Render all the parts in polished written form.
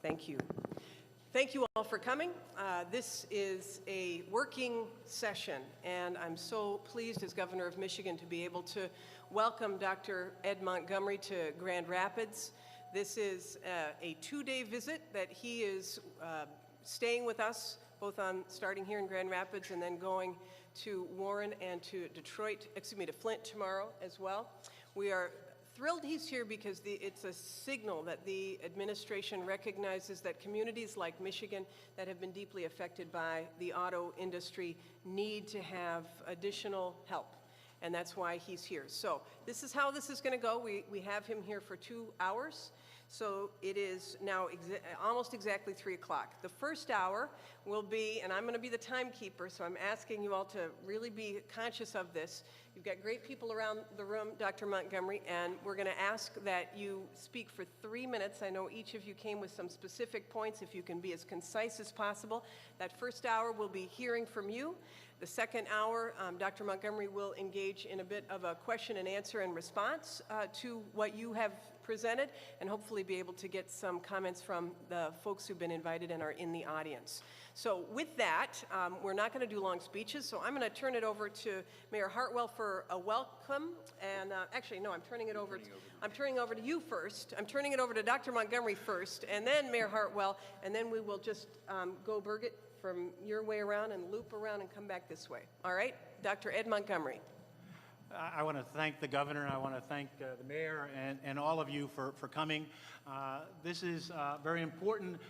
Thank you. Thank you all for coming. This is a working session, and I'm so pleased as Governor of Michigan to be able to welcome Dr. Ed Montgomery to Grand Rapids. This is a two-day visit that he is staying with us, both on starting here in Grand Rapids and then going to Warren and to to Flint tomorrow as well. We are thrilled he's here because it's a signal that the administration recognizes that communities like Michigan that have been deeply affected by the auto industry need to have additional help. And that's why he's here. So this is how this is going to go. We have him here for 2 hours. So it is now almost exactly 3 o'clock. The first hour will be, and I'm going to be the timekeeper, so I'm asking you all to really be conscious of this. You've got great people around the room, Dr. Montgomery, and we're going to ask that you speak for 3 minutes. I know each of you came with some specific points. If you can be as concise as possible. That first hour will be hearing from you. The second hour, Dr. Montgomery will engage in a bit of a question and answer and response to what you have presented, and hopefully be able to get some comments from the folks who've been invited and are in the audience. So with that, we're not going to do long speeches, so I'm going to turn it over to Mayor Hartwell for a welcome. And actually, no, I'm turning it over to you first. I'm turning it over to Dr. Montgomery first, and then Mayor Hartwell, and then we will just go Birgit from your way around and loop around and come back this way. All right? Dr. Ed Montgomery. I want to thank the governor. I want to thank the mayor and all of you for coming. This is very important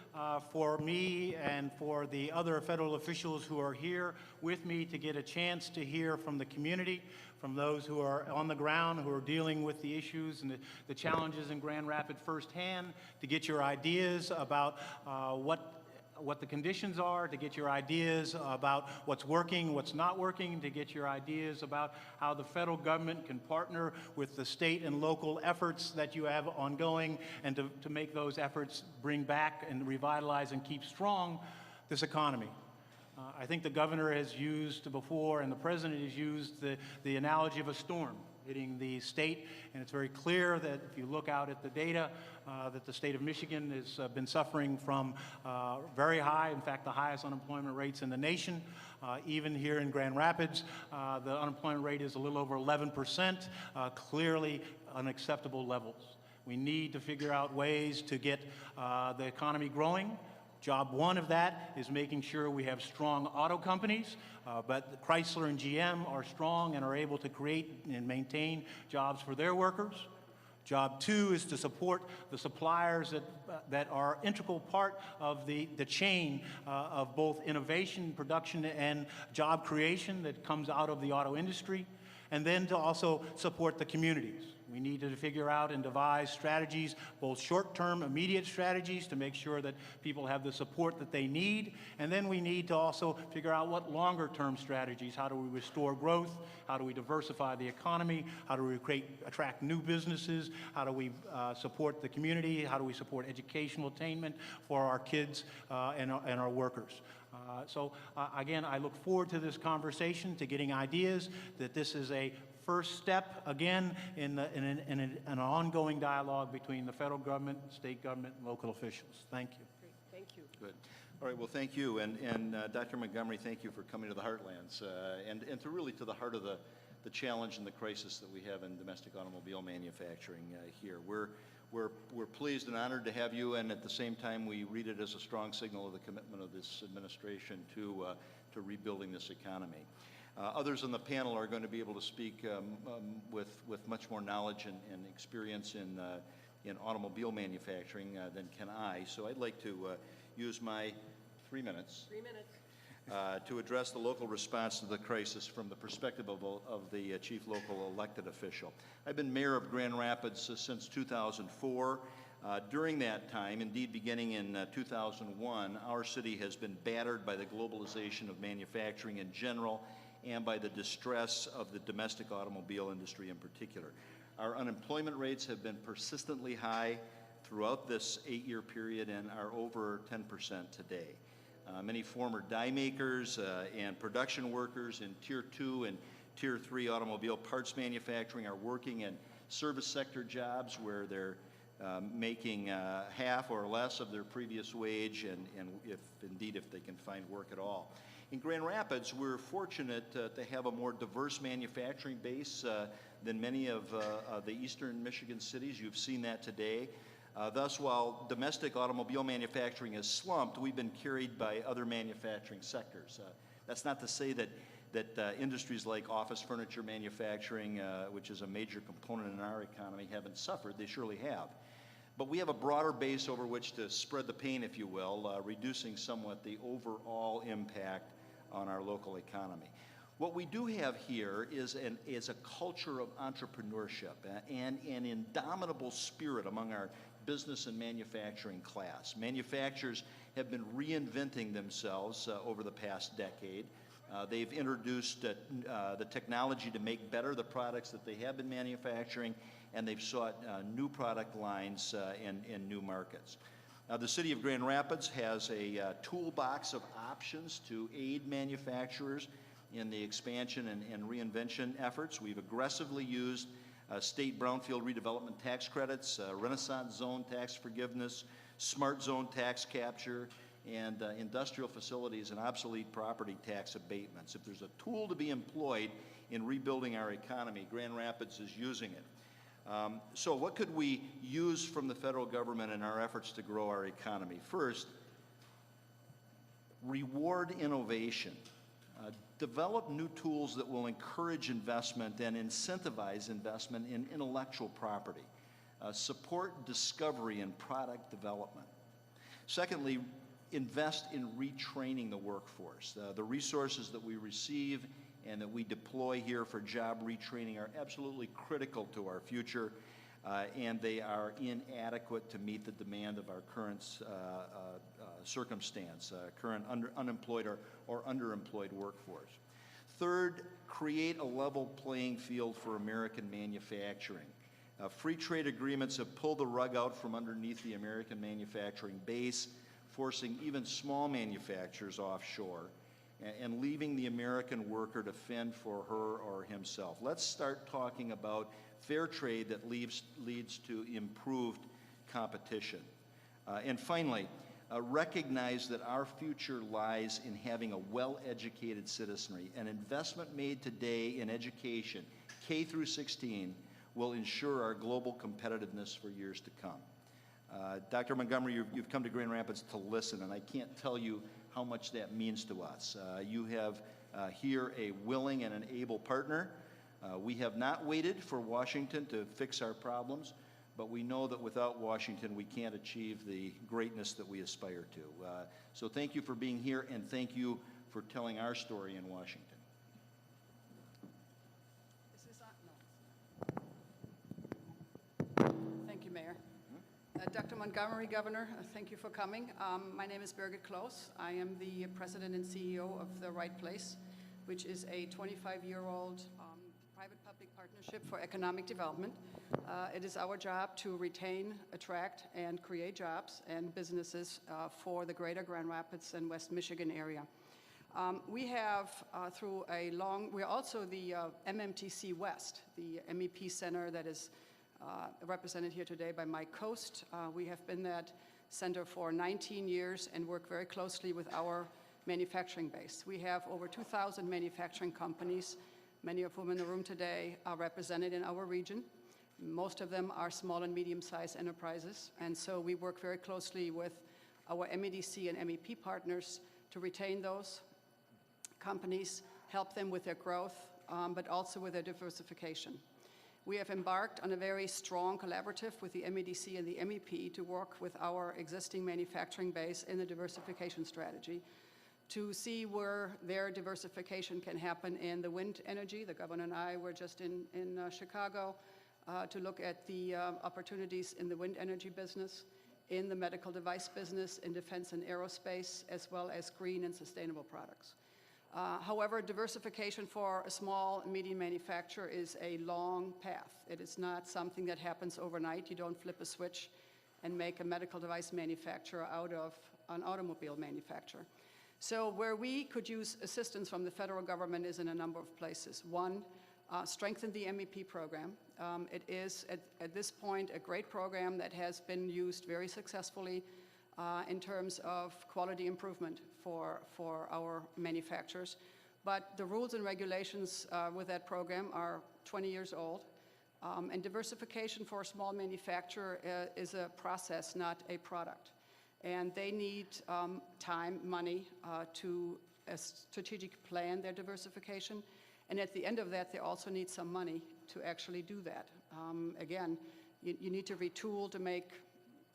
for me and for the other federal officials who are here with me to get a chance to hear from the community, from those who are on the ground, who are dealing with the issues and the challenges in Grand Rapids firsthand, to get your ideas about what the conditions are, to get your ideas about what's working, what's not working, to get your ideas about how the federal government can partner with the state and local efforts that you have ongoing, and to make those efforts bring back and revitalize and keep strong this economy. I think the governor has used before, and the president has used the analogy of a storm hitting the state, and it's very clear that if you look out at the data, that the state of Michigan has been suffering from very high, in fact, the highest unemployment rates in the nation. Even here in Grand Rapids, the unemployment rate is a little over 11%, clearly unacceptable levels. We need to figure out ways to get the economy growing. Job one of that is making sure we have strong auto companies, but Chrysler and GM are strong and are able to create and maintain jobs for their workers. Job two is to support the suppliers that are integral part of the chain of both innovation, production, and job creation that comes out of the auto industry, and then to also support the communities. We need to figure out and devise strategies, both short-term, immediate strategies to make sure that people have the support that they need. And then we need to also figure out what longer-term strategies. How do we restore growth? How do we diversify the economy? How do we attract new businesses? How do we support the community? How do we support educational attainment for our kids and our workers? Again, I look forward to this conversation, to getting ideas, that this is a first step, again, in an ongoing dialogue between the federal government, state government, and local officials. Thank you. Great. Thank you. Good. All right, well, thank you. And Dr. Montgomery, thank you for coming to the Heartlands and to the heart of the challenge and the crisis that we have in domestic automobile manufacturing here. We're pleased and honored to have you, and at the same time, we read it as a strong signal of the commitment of this administration to rebuilding this economy. Others on the panel are going to be able to speak with much more knowledge and experience in automobile manufacturing than can I. So I'd like to use my 3 minutes. 3 minutes. To address the local response to the crisis from the perspective of the chief local elected official. I've been mayor of Grand Rapids since 2004. During that time, indeed beginning in 2001, our city has been battered by the globalization of manufacturing in general and by the distress of the domestic automobile industry in particular. Our unemployment rates have been persistently high throughout this 8-year period and are over 10% today. Many former die makers and production workers in Tier 2 and Tier 3 automobile parts manufacturing are working in service sector jobs where their making half or less of their previous wage, and if they can find work at all. In Grand Rapids, we're fortunate to have a more diverse manufacturing base than many of the eastern Michigan cities. You've seen that today. Thus, while domestic automobile manufacturing has slumped, we've been carried by other manufacturing sectors. That's not to say that industries like office furniture manufacturing, which is a major component in our economy, haven't suffered. They surely have. But we have a broader base over which to spread the pain, if you will, reducing somewhat the overall impact on our local economy. What we do have here is a culture of entrepreneurship and an indomitable spirit among our business and manufacturing class. Manufacturers have been reinventing themselves over the past decade. They've introduced the technology to make better the products that they have been manufacturing, and they've sought new product lines in new markets. The City of Grand Rapids has a toolbox of options to aid manufacturers in the expansion and reinvention efforts. We've aggressively used state brownfield redevelopment tax credits, Renaissance zone tax forgiveness, smart zone tax capture, and industrial facilities and obsolete property tax abatements. If there's a tool to be employed in rebuilding our economy, Grand Rapids is using it. So what could we use from the federal government in our efforts to grow our economy? First, reward innovation. Develop new tools that will encourage investment and incentivize investment in intellectual property. Support discovery and product development. Secondly, invest in retraining the workforce. The resources that we receive and that we deploy here for job retraining are absolutely critical to our future, and they are inadequate to meet the demand of our current circumstance, current unemployed or underemployed workforce. Third, create a level playing field for American manufacturing. Free trade agreements have pulled the rug out from underneath the American manufacturing base, forcing even small manufacturers offshore and leaving the American worker to fend for her or himself. Let's start talking about fair trade that leads to improved competition. And finally, recognize that our future lies in having a well-educated citizenry. An investment made today in education, K through 16, will ensure our global competitiveness for years to come. Dr. Montgomery, you've come to Grand Rapids to listen, and I can't tell you how much that means to us. You have here a willing and an able partner. We have not waited for Washington to fix our problems, but we know that without Washington, we can't achieve the greatness that we aspire to. So thank you for being here, and thank you for telling our story in Washington. Thank you, Mayor. Dr. Montgomery, Governor, thank you for coming. My name is Birgit Kloos. I am the President and CEO of The Right Place, which is a 25-year-old private-public partnership for economic development. It is our job to retain, attract, and create jobs and businesses for the greater Grand Rapids and West Michigan area. We have, we're also the MMTC West, the MEP Center that is represented here today by Mike Coast. We have been that center for 19 years and work very closely with our manufacturing base. We have over 2,000 manufacturing companies, many of whom in the room today are represented in our region. Most of them are small and medium-sized enterprises, and so we work very closely with our MEDC and MEP partners to retain those companies, help them with their growth, but also with their diversification. We have embarked on a very strong collaborative with the MEDC and the MEP to work with our existing manufacturing base in the diversification strategy to see where their diversification can happen in the wind energy. The governor and I were just in Chicago to look at the opportunities in the wind energy business, in the medical device business, in defense and aerospace, as well as green and sustainable products. However, diversification for a small and medium manufacturer is a long path. It is not something that happens overnight. You don't flip a switch and make a medical device manufacturer out of an automobile manufacturer. So where we could use assistance from the federal government is in a number of places. One, strengthen the MEP program. It is, at this point, a great program that has been used very successfully in terms of quality improvement for our manufacturers. But the rules and regulations with that program are 20 years old. And diversification for a small manufacturer is a process, not a product. And they need time, money to strategic plan their diversification. And at the end of that, they also need some money to actually do that. Again, you need to retool to make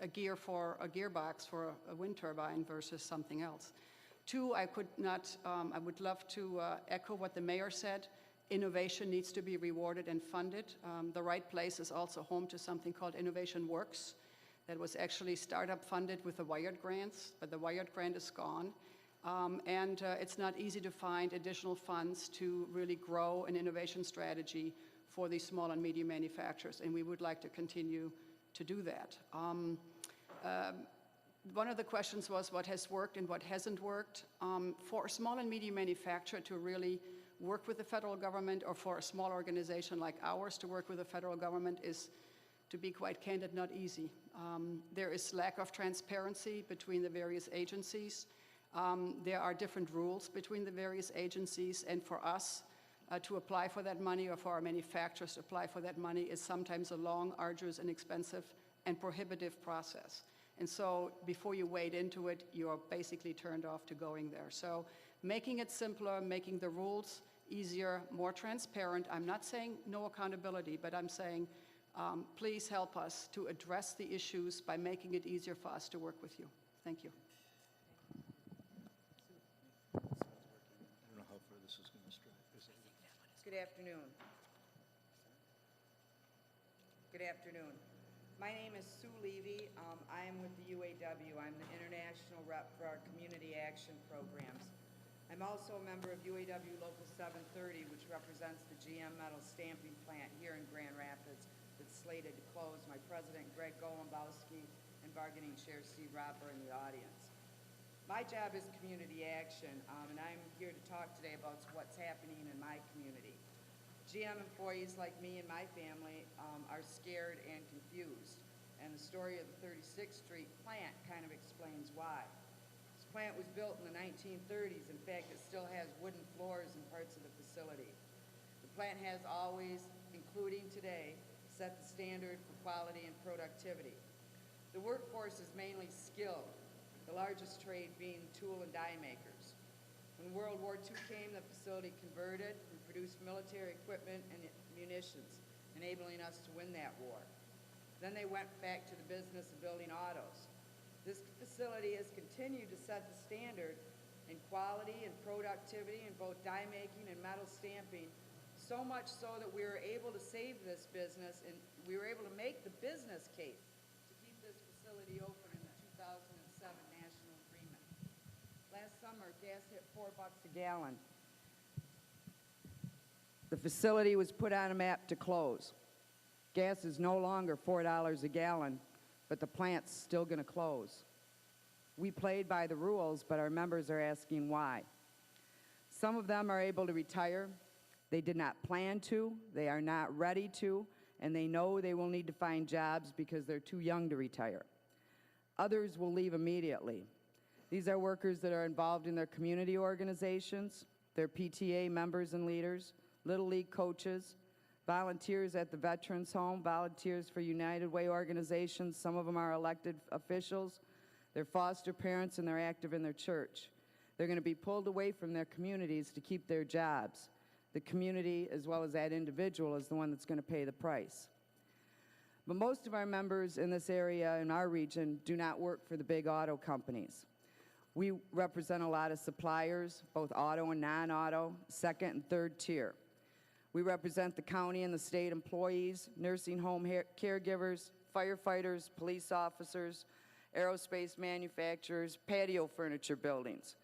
a gearbox for a wind turbine versus something else. Two, I would love to echo what the mayor said. Innovation needs to be rewarded and funded. The Right Place is also home to something called Innovation Works that was actually startup funded with the Wired grants, but the Wired grant is gone. And it's not easy to find additional funds to really grow an innovation strategy for these small and medium manufacturers, and we would like to continue to do that. One of the questions was what has worked and what hasn't worked. For a small and medium manufacturer to really work with the federal government, or for a small organization like ours to work with the federal government, is, to be quite candid, not easy. There is lack of transparency between the various agencies. There are different rules between the various agencies, and for us to apply for that money, or for our manufacturers to apply for that money, is sometimes a long, arduous, and expensive and prohibitive process. And so before you wade into it, you're basically turned off to going there. So making it simpler, making the rules easier, more transparent. I'm not saying no accountability, but I'm saying please help us to address the issues by making it easier for us to work with you. Thank you. I don't know how far this is going to stretch. Good afternoon. Good afternoon. My name is Sue Levy. I am with the UAW. I'm the international rep for our community action programs. I'm also a member of UAW Local 730, which represents the GM metal stamping plant here in Grand Rapids that's slated to close. My president, Greg Golombowski, and bargaining chair, Steve Roper, in the audience. My job is community action, and I'm here to talk today about what's happening in my community. GM employees like me and my family are scared and confused, and the story of the 36th Street plant kind of explains why. This plant was built in the 1930s. In fact, it still has wooden floors in parts of the facility. The plant has always, including today, set the standard for quality and productivity. The workforce is mainly skilled, the largest trade being tool and die makers. When World War II came, the facility converted and produced military equipment and munitions, enabling us to win that war. Then they went back to the business of building autos. This facility has continued to set the standard in quality and productivity in both die making and metal stamping, so much so that we were able to save this business, and we were able to make the business case to keep this facility open in the 2007 national agreement. Last summer, gas hit $4 a gallon. The facility was put on a map to close. Gas is no longer $4 a gallon, but the plant's still going to close. We played by the rules, but our members are asking why. Some of them are able to retire. They did not plan to, they are not ready to, and they know they will need to find jobs because they're too young to retire. Others will leave immediately. These are workers that are involved in their community organizations, their PTA members and leaders, Little League coaches, volunteers at the Veterans Home, volunteers for United Way organizations. Some of them are elected officials. They're foster parents, and they're active in their church. They're going to be pulled away from their communities to keep their jobs. The community, as well as that individual, is the one that's going to pay the price. But most of our members in this area, in our region, do not work for the big auto companies. We represent a lot of suppliers, both auto and non-auto, second and third tier. We represent the county and the state employees, nursing home caregivers, firefighters, police officers, aerospace manufacturers, patio furniture builders,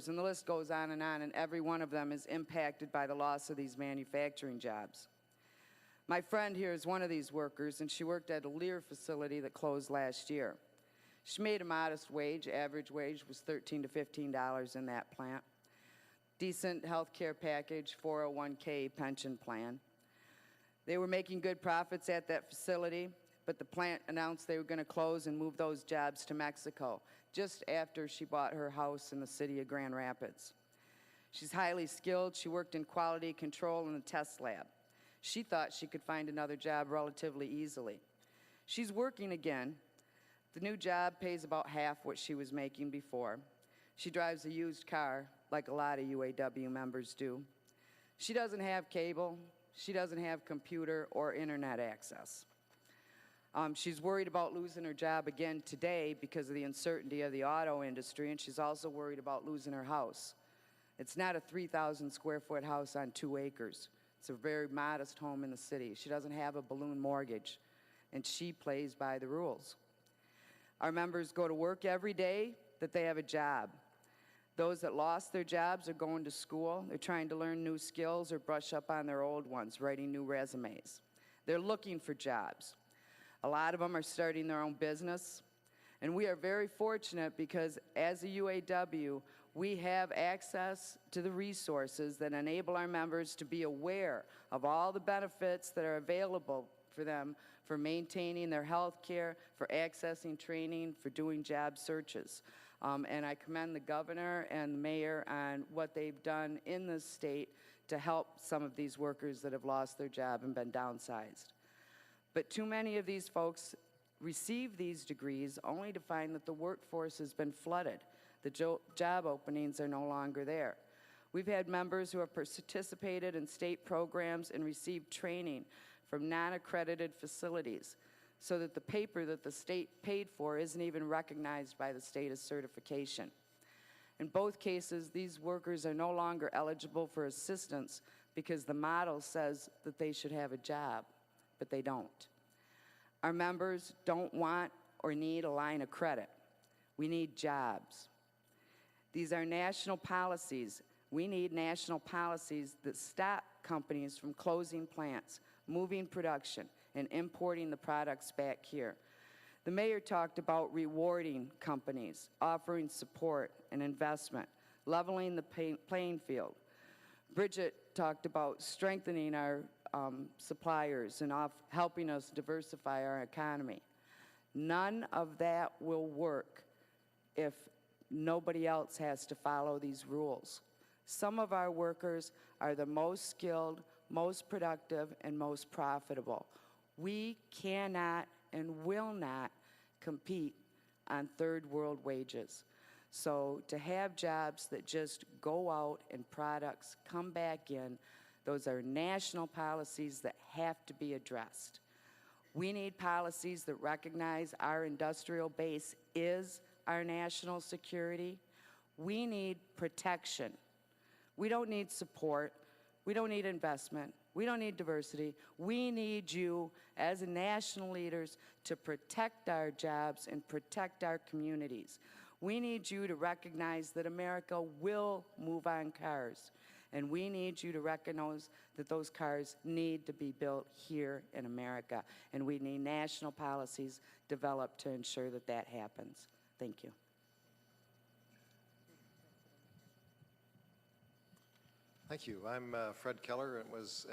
and the list goes on, and every one of them is impacted by the loss of these manufacturing jobs. My friend here is one of these workers, and she worked at a Lear facility that closed last year. She made a modest wage. Average wage was $13 to $15 in that plant. decent health care package, 401k pension plan. They were making good profits at that facility, but the plant announced they were going to close and move those jobs to Mexico just after she bought her house in the city of Grand Rapids. She's highly skilled. She worked in quality control in the test lab. She thought she could find another job relatively easily. She's working again. The new job pays about half what she was making before. She drives a used car, like a lot of UAW members do. She doesn't have cable. She doesn't have computer or internet access. She's worried about losing her job again today because of the uncertainty of the auto industry, and she's also worried about losing her house. It's not a 3,000 square foot house on 2 acres. It's a very modest home in the city. She doesn't have a balloon mortgage, and she plays by the rules. Our members go to work every day that they have a job. Those that lost their jobs are going to school. They're trying to learn new skills or brush up on their old ones, writing new resumes. They're looking for jobs. A lot of them are starting their own business. And we are very fortunate because as a UAW, we have access to the resources that enable our members to be aware of all the benefits that are available for them for maintaining their health care, for accessing training, for doing job searches. And I commend the governor and the mayor on what they've done in this state to help some of these workers that have lost their job and been downsized. But too many of these folks receive these degrees only to find that the workforce has been flooded. The job openings are no longer there. We've had members who have participated in state programs and received training from non-accredited facilities so that the paper that the state paid for isn't even recognized by the state as certification. In both cases, these workers are no longer eligible for assistance because the model says that they should have a job, but they don't. Our members don't want or need a line of credit. We need jobs. These are national policies. We need national policies that stop companies from closing plants, moving production, and importing the products back here. The mayor talked about rewarding companies, offering support and investment, leveling the playing field. Bridget talked about strengthening our suppliers and helping us diversify our economy. None of that will work if nobody else has to follow these rules. Some of our workers are the most skilled, most productive, and most profitable. We cannot and will not compete on third world wages. So to have jobs that just go out and products come back in, those are national policies that have to be addressed. We need policies that recognize our industrial base is our national security. We need protection. We don't need support. We don't need investment. We don't need diversity. We need you as national leaders to protect our jobs and protect our communities. We need you to recognize that America will move on cars. And we need you to recognize that those cars need to be built here in America. And we need national policies developed to ensure that that happens. Thank you. Thank you. I'm Fred Keller, and was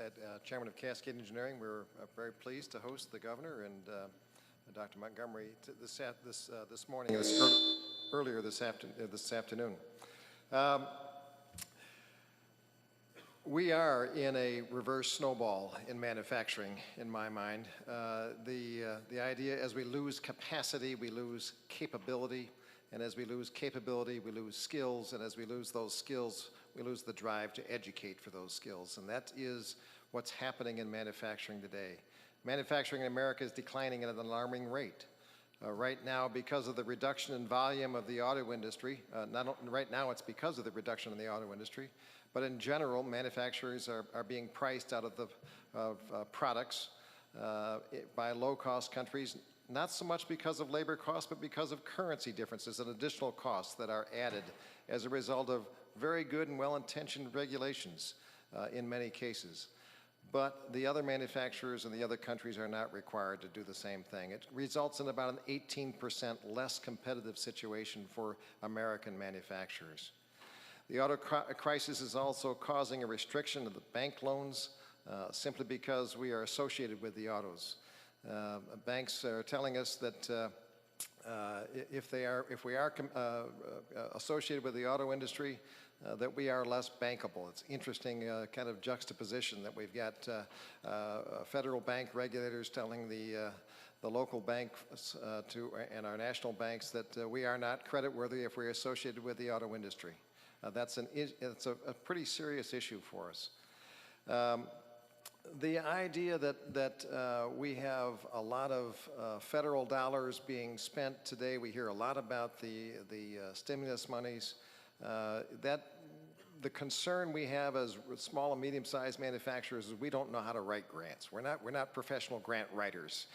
Chairman of Cascade Engineering. We're very pleased to host the governor and Dr. Montgomery this morning, earlier this afternoon. We are in a reverse snowball in manufacturing, in my mind. The idea, as we lose capacity, we lose capability, and as we lose capability, we lose skills, and as we lose those skills, we lose the drive to educate for those skills, and that is what's happening in manufacturing today. Manufacturing in America is declining at an alarming rate. Right now, because of the reduction in volume of the auto industry, right now it's because of the reduction in the auto industry, but in general, manufacturers are being priced out of products by low-cost countries, not so much because of labor costs, but because of currency differences and additional costs that are added as a result of very good and well-intentioned regulations in many cases. But the other manufacturers in the other countries are not required to do the same thing. It results in about an 18% less competitive situation for American manufacturers. The auto crisis is also causing a restriction of the bank loans simply because we are associated with the autos. Banks are telling us that if we are associated with the auto industry, that we are less bankable. It's interesting kind of juxtaposition that we've got federal bank regulators telling the local banks and our national banks that we are not creditworthy if we're associated with the auto industry. It's a pretty serious issue for us. The idea that we have a lot of federal dollars being spent today, we hear a lot about the stimulus monies. The concern we have as small and medium-sized manufacturers is we don't know how to write grants. We're not professional grant writers.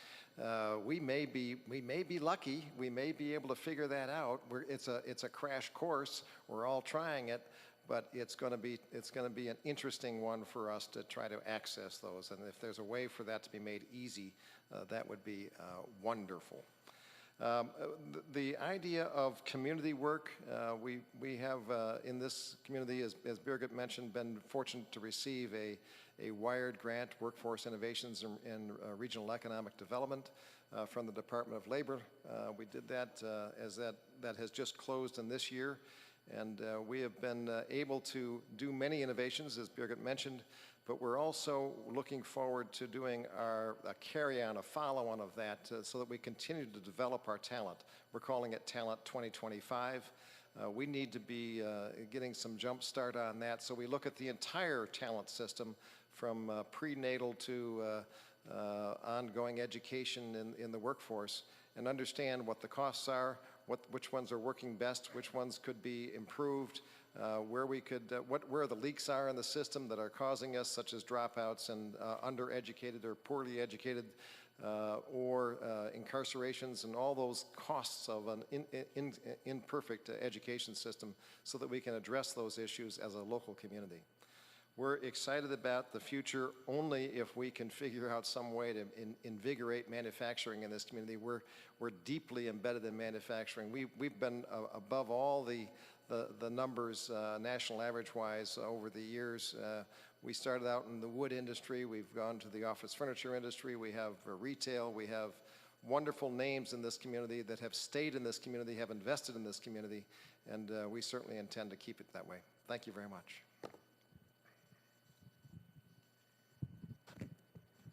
We may be lucky. We may be able to figure that out. It's a crash course. We're all trying it, but it's going to be an interesting one for us to try to access those. And if there's a way for that to be made easy, that would be wonderful. The idea of community work, we have in this community, as Birgit mentioned, been fortunate to receive a wired grant, Workforce Innovations and Regional Economic Development from the Department of Labor. We did that as that has just closed in this year, and we have been able to do many innovations, as Birgit mentioned, but we're also looking forward to doing a carry-on, a follow-on of that so that we continue to develop our talent. We're calling it Talent 2025. We need to be getting some jump start on that, so we look at the entire talent system from prenatal to ongoing education in the workforce and understand what the costs are, which ones are working best, which ones could be improved, where the leaks are in the system that are causing us, such as dropouts and undereducated or poorly educated, or incarcerations, and all those costs of an imperfect education system, so that we can address those issues as a local community. We're excited about the future only if we can figure out some way to invigorate manufacturing in this community. We're deeply embedded in manufacturing. We've been above all the numbers national average-wise over the years. We started out in the wood industry. We've gone to the office furniture industry. We have retail. We have wonderful names in this community that have stayed in this community, have invested in this community, and we certainly intend to keep it that way. Thank you very much.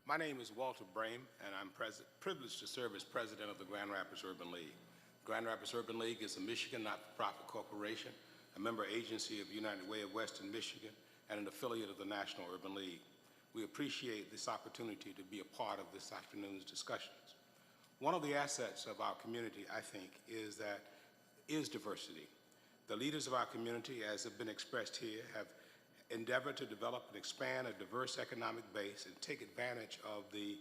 My name is Walter Brame, and I'm privileged to serve as president of the Grand Rapids Urban League. Grand Rapids Urban League is a Michigan not-for-profit corporation, a member agency of United Way of Western Michigan, and an affiliate of the National Urban League. We appreciate this opportunity to be a part of this afternoon's discussions. One of the assets of our community, I think, is diversity. The leaders of our community, as have been expressed here, have endeavored to develop and expand a diverse economic base and take advantage of the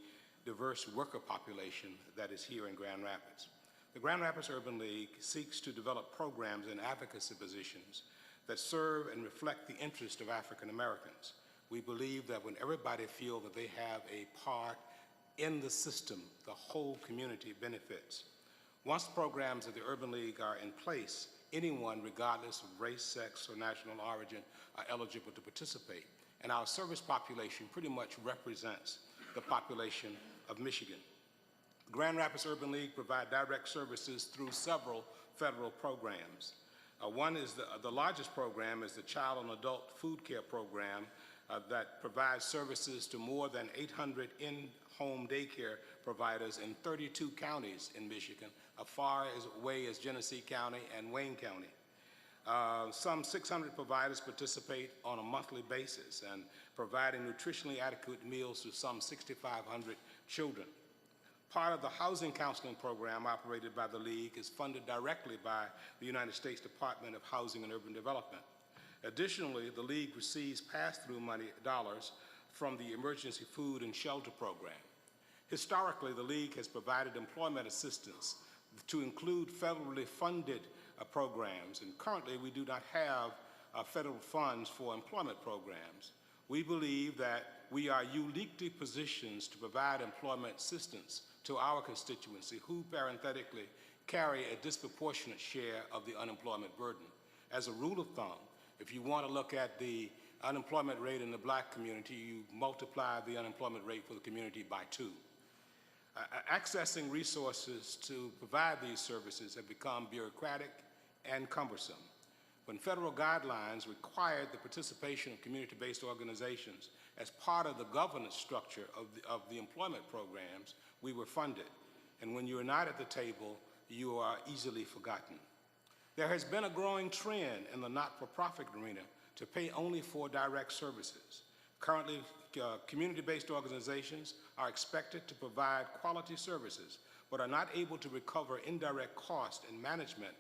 diverse worker population that is here in Grand Rapids. The Grand Rapids Urban League seeks to develop programs and advocacy positions that serve and reflect the interest of African Americans. We believe that when everybody feels that they have a part in the system, the whole community benefits. Once the programs of the Urban League are in place, anyone, regardless of race, sex, or national origin, are eligible to participate. And our service population pretty much represents the population of Michigan. The Grand Rapids Urban League provide direct services through several federal programs. One is the largest program is the Child and Adult Food Care Program that provides services to more than 800 in-home daycare providers in 32 counties in Michigan, as far away as Genesee County and Wayne County. Some 600 providers participate on a monthly basis and providing nutritionally adequate meals to some 6,500 children. Part of the housing counseling program operated by the League is funded directly by the United States Department of Housing and Urban Development. Additionally, the League receives pass-through money dollars from the Emergency Food and Shelter Program. Historically, the League has provided employment assistance to include federally funded programs, and currently we do not have federal funds for employment programs. We believe that we are uniquely positioned to provide employment assistance to our constituency, who parenthetically carry a disproportionate share of the unemployment burden. As a rule of thumb, If you want to look at the unemployment rate in the black community, you multiply the unemployment rate for the community by 2. Accessing resources to provide these services have become bureaucratic and cumbersome. When federal guidelines required the participation of community-based organizations as part of the governance structure of the employment programs, we were funded. And when you are not at the table, you are easily forgotten. There has been a growing trend in the not-for-profit arena to pay only for direct services. Currently, community-based organizations are expected to provide quality services, but are not able to recover indirect cost and management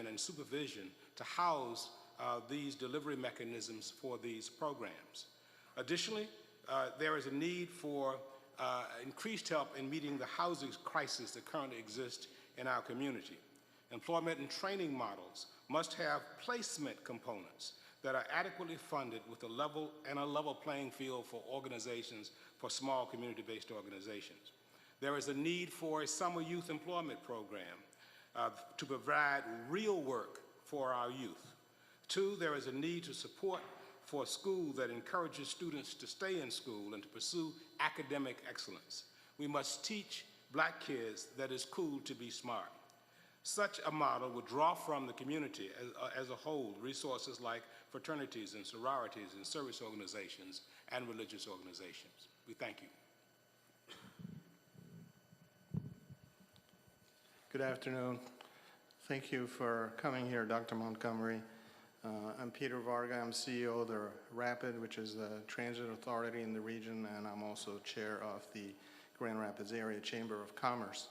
and supervision to house these delivery mechanisms for these programs. Additionally, there is a need for increased help in meeting the housing crisis that currently exists in our community. Employment and training models must have placement components that are adequately funded with a level playing field for organizations, for small community-based organizations. There is a need for a summer youth employment program to provide real work for our youth. 2, there is a need to support for a school that encourages students to stay in school and to pursue academic excellence. We must teach black kids that it's cool to be smart. Such a model would draw from the community as a whole resources like fraternities and sororities and service organizations and religious organizations. We thank you. Good afternoon. Thank you for coming here, Dr. Montgomery. I'm Peter Varga. I'm CEO of the RAPID, which is the transit authority in the region, and I'm also chair of the Grand Rapids Area Chamber of Commerce.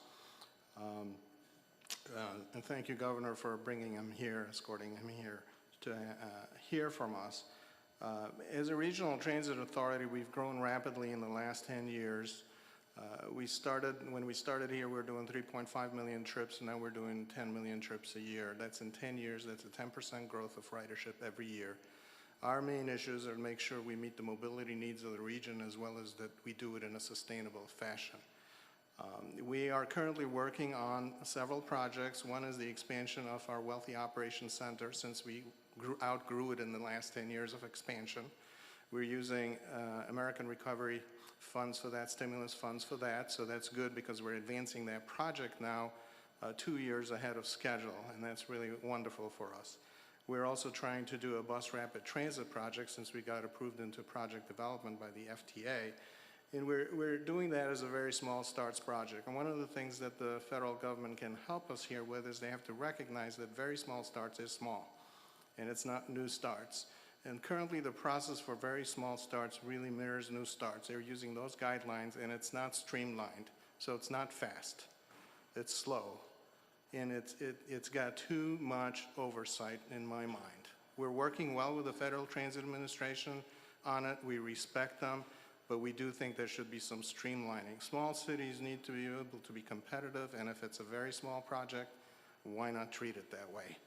And thank you, Governor, for bringing him here, escorting him here to hear from us. As a regional transit authority, we've grown rapidly in the last 10 years. When we started here, we were doing 3.5 million trips, and now we're doing 10 million trips a year. That's in 10 years. That's a 10% growth of ridership every year. Our main issues are to make sure we meet the mobility needs of the region, as well as that we do it in a sustainable fashion. We are currently working on several projects. One is the expansion of our Wealthy Operations Center, since we outgrew it in the last 10 years of expansion. We're using American Recovery funds for that, stimulus funds for that, so that's good because we're advancing that project now 2 years ahead of schedule, and that's really wonderful for us. We're also trying to do a bus rapid transit project since we got approved into project development by the FTA. And we're doing that as a very small starts project. And one of the things that the federal government can help us here with is they have to recognize that very small starts is small, and it's not new starts. And currently the process for very small starts really mirrors new starts. They're using those guidelines, and it's not streamlined. So it's not fast, it's slow. And it's got too much oversight in my mind. We're working well with the Federal Transit Administration on it. We respect them. But we do think there should be some streamlining. Small cities need to be able to be competitive, and if it's a very small project, why not treat it that way?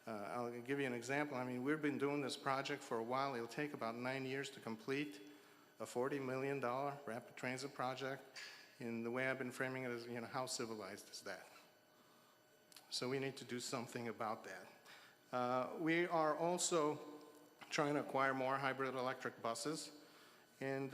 I'll give you an example. I mean, we've been doing this project for a while. It'll take about 9 years to complete a $40 million rapid transit project. And the way I've been framing it is, how civilized is that? So we need to do something about that. We are also trying to acquire more hybrid electric buses. And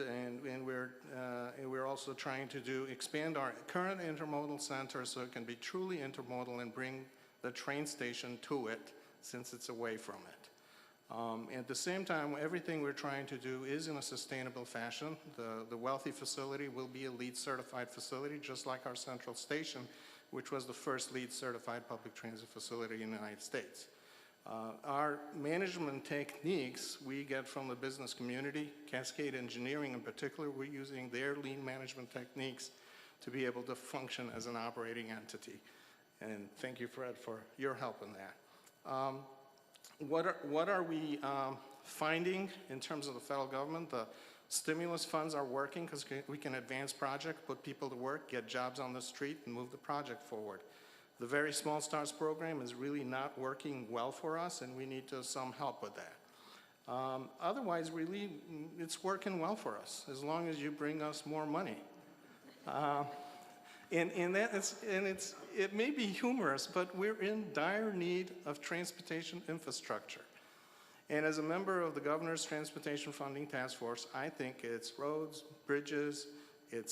we're also trying to expand our current intermodal center so it can be truly intermodal and bring the train station to it since it's away from it. At the same time, everything we're trying to do is in a sustainable fashion. The Wealthy facility will be a LEED certified facility, just like our central station, which was the first LEED certified public transit facility in the United States. Our management techniques we get from the business community, Cascade Engineering in particular. We're using their lean management techniques to be able to function as an operating entity. And thank you, Fred, for your help in that. What are we finding in terms of the federal government? The stimulus funds are working because we can advance projects, put people to work, get jobs on the street, and move the project forward. The Very Small Starts program is really not working well for us, and we need some help with that. Otherwise, really, it's working well for us, as long as you bring us more money. It may be humorous, but we're in dire need of transportation infrastructure. And as a member of the Governor's Transportation Funding Task Force, I think it's roads, bridges, it's